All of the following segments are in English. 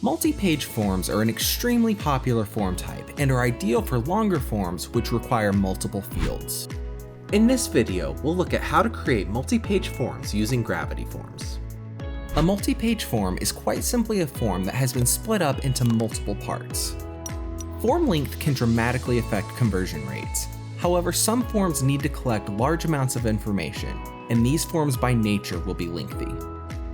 Multi-page forms are an extremely popular form type and are ideal for longer forms which require multiple fields. In this video, we'll look at how to create multi-page forms using Gravity Forms. A multi-page form is quite simply a form that has been split up into multiple parts. Form length can dramatically affect conversion rates. However, some forms need to collect large amounts of information, and these forms by nature will be lengthy.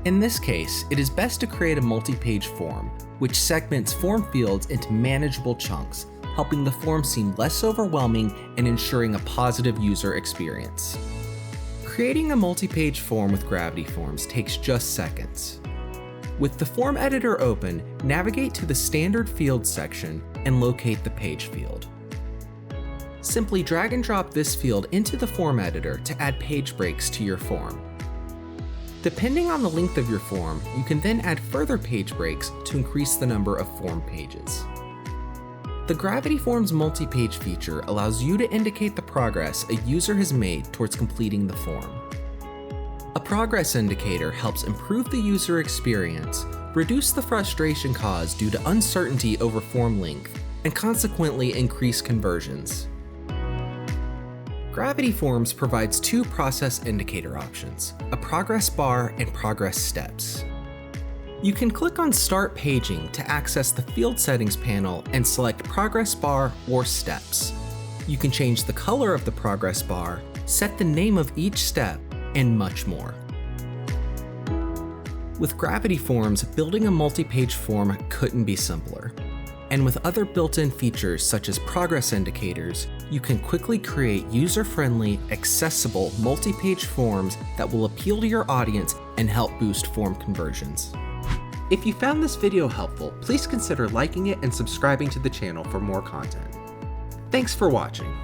In this case, it is best to create a multi-page form, which segments form fields into manageable chunks, helping the form seem less overwhelming and ensuring a positive user experience. Creating a multi-page form with Gravity Forms takes just seconds. With the form editor open, navigate to the Standard Fields section and locate the Page field. Simply drag and drop this field into the form editor to add page breaks to your form. Depending on the length of your form, you can then add further page breaks to increase the number of form pages. The Gravity Forms multi-page feature allows you to indicate the progress a user has made towards completing the form. A progress indicator helps improve the user experience, reduce the frustration caused due to uncertainty over form length, and consequently increase conversions. Gravity Forms provides two process indicator options, a progress bar and progress steps. You can click on Start Paging to access the Field Settings panel and select Progress Bar or Steps. You can change the color of the progress bar, set the name of each step, and much more. With Gravity Forms, building a multi-page form couldn't be simpler. And with other built-in features such as progress indicators, you can quickly create user-friendly, accessible multi-page forms that will appeal to your audience and help boost form conversions. If you found this video helpful, please consider liking it and subscribing to the channel for more content. Thanks for watching.